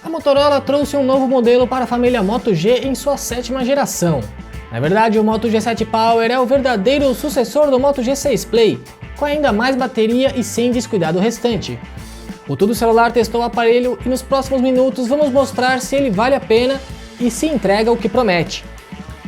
A Motorola trouxe um novo modelo para a família Moto G em sua 7ª geração. Na verdade, o Moto G7 Power é o verdadeiro sucessor do Moto G6 Play, com ainda mais bateria e sem descuidar do restante. O Tudo Celular testou o aparelho e nos próximos minutos vamos mostrar se ele vale a pena e se entrega o que promete.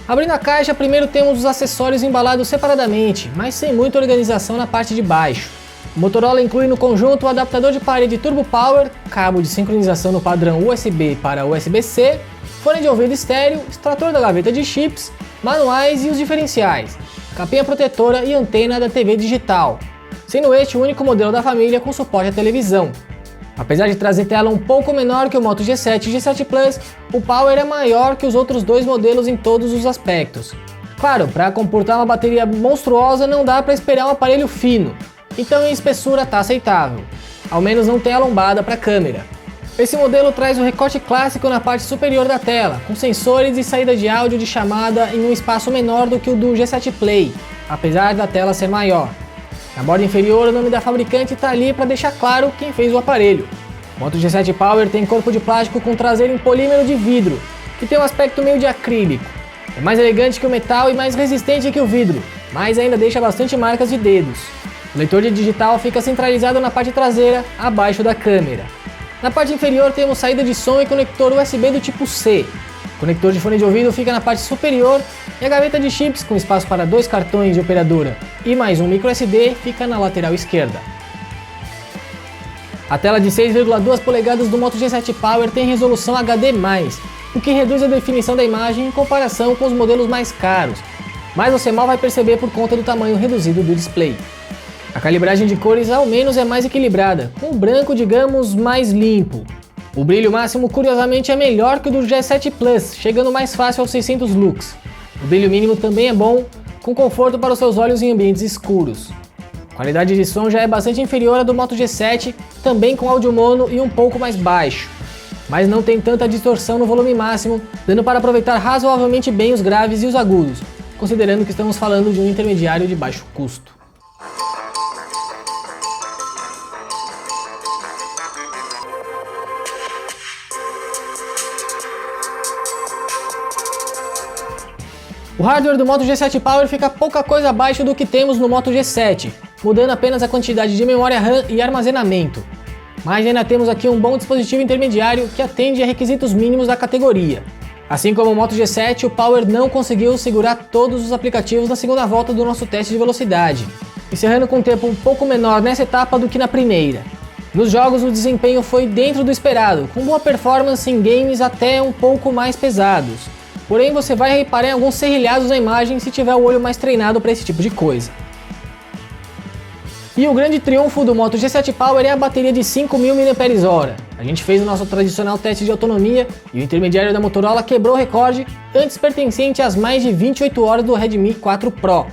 Abrindo a caixa, primeiro temos os acessórios embalados separadamente, mas sem muita organização na parte de baixo. O Motorola inclui no conjunto o adaptador de parede Turbo Power, cabo de sincronização no padrão USB para USB-C, fone de ouvido estéreo, extrator da gaveta de chips, manuais e os diferenciais, capinha protetora e antena da TV digital, sendo este o único modelo da família com suporte à televisão. Apesar de trazer tela um pouco menor que o Moto G7 e G7 Plus, o Power é maior que os outros dois modelos em todos os aspectos. Claro, para comportar uma bateria monstruosa não dá para esperar um aparelho fino, então em espessura tá aceitável, ao menos não tem a lombada para câmera. Esse modelo traz o recorte clássico na parte superior da tela, com sensores e saída de áudio de chamada em um espaço menor do que o do G7 Play, apesar da tela ser maior. Na borda inferior, o nome da fabricante está ali para deixar claro quem fez o aparelho. O Moto G7 Power tem corpo de plástico com traseiro em polímero de vidro, que tem um aspecto meio de acrílico. É mais elegante que o metal e mais resistente que o vidro, mas ainda deixa bastante marcas de dedos. O leitor de digital fica centralizado na parte traseira, abaixo da câmera. Na parte inferior temos saída de som e conector USB do tipo C. O conector de fone de ouvido fica na parte superior e a gaveta de chips com espaço para 2 cartões de operadora e mais um microSD fica na lateral esquerda. A tela de 6,2 polegadas do Moto G7 Power tem resolução HD+, o que reduz a definição da imagem em comparação com os modelos mais caros, mas você mal vai perceber por conta do tamanho reduzido do display. A calibragem de cores ao menos é mais equilibrada, com o branco, digamos, mais limpo. O brilho máximo, curiosamente, é melhor que o do G7 Plus, chegando mais fácil aos 600 lux. O brilho mínimo também é bom, com conforto para os seus olhos em ambientes escuros. A qualidade de som já é bastante inferior à do Moto G7, também com áudio mono e um pouco mais baixo. Mas não tem tanta distorção no volume máximo, dando para aproveitar razoavelmente bem os graves e os agudos, considerando que estamos falando de um intermediário de baixo custo. O hardware do Moto G7 Power fica pouca coisa abaixo do que temos no Moto G7, mudando apenas a quantidade de memória RAM e armazenamento. Mas ainda temos aqui um bom dispositivo intermediário que atende a requisitos mínimos da categoria. Assim como o Moto G7, o Power não conseguiu segurar todos os aplicativos na segunda volta do nosso teste de velocidade, encerrando com um tempo um pouco menor nessa etapa do que na primeira. Nos jogos o desempenho foi dentro do esperado, com boa performance em games até um pouco mais pesados. Porém, você vai reparar em alguns serrilhados na imagem se tiver o olho mais treinado para esse tipo de coisa. E o grande triunfo do Moto G7 Power é a bateria de 5.000 mAh. A gente fez o nosso tradicional teste de autonomia e o intermediário da Motorola quebrou o recorde, antes pertencente às mais de 28 horas do Redmi 4 Pro.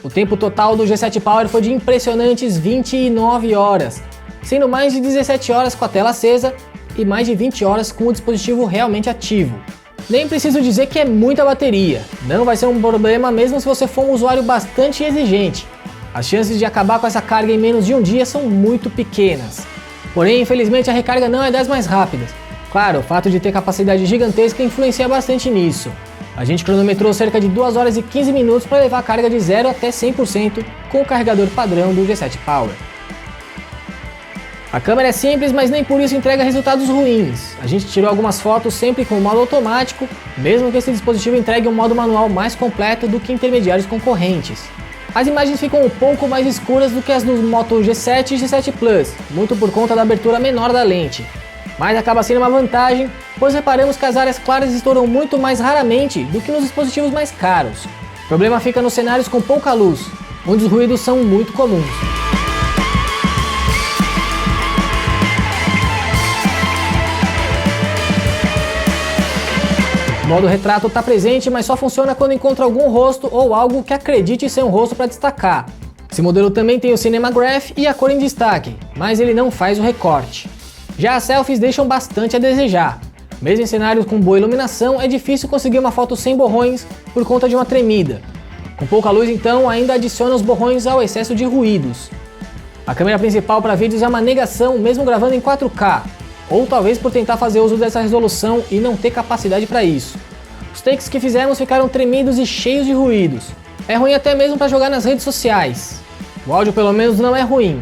O tempo total do G7 Power foi de impressionantes 29 horas, sendo mais de 17 horas com a tela acesa e mais de 20 horas com o dispositivo realmente ativo. Nem preciso dizer que é muita bateria, não vai ser um problema mesmo se você for um usuário bastante exigente. As chances de acabar com essa carga em menos de um dia são muito pequenas. Porém, infelizmente a recarga não é das mais rápidas. Claro, o fato de ter capacidade gigantesca influencia bastante nisso. A gente cronometrou cerca de 2 horas e 15 minutos para levar a carga de 0 até 100% com o carregador padrão do G7 Power. A câmera é simples, mas nem por isso entrega resultados ruins. A gente tirou algumas fotos sempre com o modo automático, mesmo que esse dispositivo entregue um modo manual mais completo do que intermediários concorrentes. As imagens ficam um pouco mais escuras do que as do Moto G7 e G7 Plus, muito por conta da abertura menor da lente. Mas acaba sendo uma vantagem, pois reparamos que as áreas claras estouram muito mais raramente do que nos dispositivos mais caros. O problema fica nos cenários com pouca luz, onde os ruídos são muito comuns. O modo retrato está presente, mas só funciona quando encontra algum rosto ou algo que acredite ser um rosto para destacar. Esse modelo também tem o Cinema Graph e a cor em destaque, mas ele não faz o recorte. Já as selfies deixam bastante a desejar. Mesmo em cenários com boa iluminação, é difícil conseguir uma foto sem borrões por conta de uma tremida. Com pouca luz então, ainda adiciona os borrões ao excesso de ruídos. A câmera principal para vídeos é uma negação mesmo gravando em 4K. ou talvez por tentar fazer uso dessa resolução e não ter capacidade para isso. Os takes que fizemos ficaram tremidos e cheios de ruídos. É ruim até mesmo para jogar nas redes sociais. O áudio pelo menos não é ruim.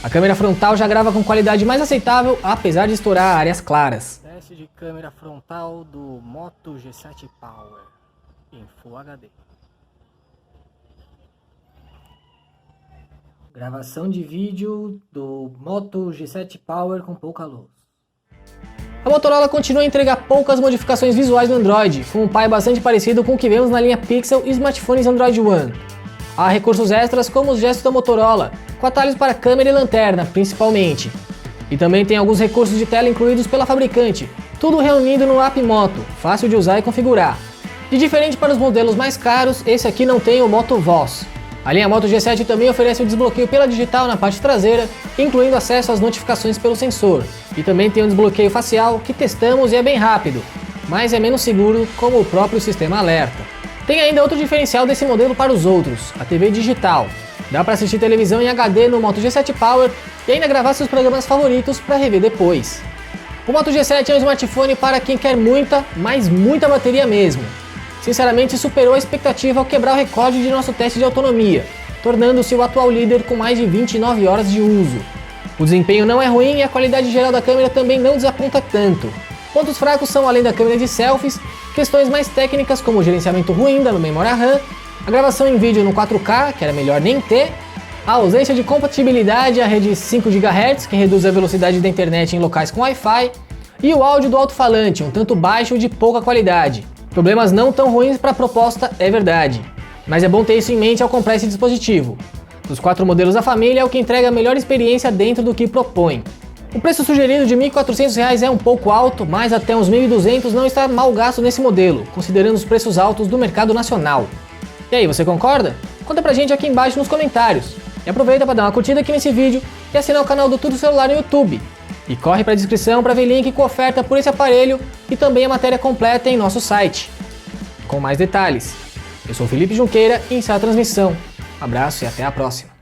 A câmera frontal já grava com qualidade mais aceitável, apesar de estourar áreas claras. Teste de câmera frontal do Moto G7 Power em Full HD. Gravação de vídeo do Moto G7 Power com pouca luz. A Motorola continua a entregar poucas modificações visuais no Android, com um pai bastante parecido com o que vemos na linha Pixel e smartphones Android One. Há recursos extras como os gestos da Motorola, com atalhos para câmera e lanterna, principalmente. E também tem alguns recursos de tela incluídos pela fabricante, tudo reunido no app Moto, fácil de usar e configurar. De diferente para os modelos mais caros, esse aqui não tem o Moto Voz. A linha Moto G7 também oferece o desbloqueio pela digital na parte traseira, incluindo acesso às notificações pelo sensor. E também tem um desbloqueio facial que testamos e é bem rápido, mas é menos seguro como o próprio sistema alerta. Tem ainda outro diferencial desse modelo para os outros, a TV digital. Dá para assistir televisão em HD no Moto G7 Power e ainda gravar seus programas favoritos para rever depois. O Moto G7 é um smartphone para quem quer muita, mas muita bateria mesmo. Sinceramente, superou a expectativa ao quebrar o recorde de nosso teste de autonomia, tornando-se o atual líder com mais de 29 horas de uso. O desempenho não é ruim e a qualidade geral da câmera também não desaponta tanto. Pontos fracos são, além da câmera de selfies, questões mais técnicas como o gerenciamento ruim da memória RAM, a gravação em vídeo no 4K, que era melhor nem ter, a ausência de compatibilidade à rede 5 GHz, que reduz a velocidade da internet em locais com Wi-Fi, e o áudio do alto-falante, um tanto baixo e de pouca qualidade. Problemas não tão ruins para a proposta, é verdade, mas é bom ter isso em mente ao comprar esse dispositivo. Dos 4 modelos da família é o que entrega a melhor experiência dentro do que propõe. O preço sugerido de R$ 1.400 é um pouco alto, mas até uns R$ 1.200 não está mal gasto nesse modelo, considerando os preços altos do mercado nacional. E aí, você concorda? Conta pra gente aqui embaixo nos comentários. E aproveita para dar uma curtida aqui nesse vídeo e assinar o canal do Tudo Celular no YouTube. E corre para a descrição para ver link com oferta por esse aparelho e também a matéria completa em nosso site, com mais detalhes. Eu sou o Felipe Junqueira e encerro a transmissão. Abraço e até a próxima.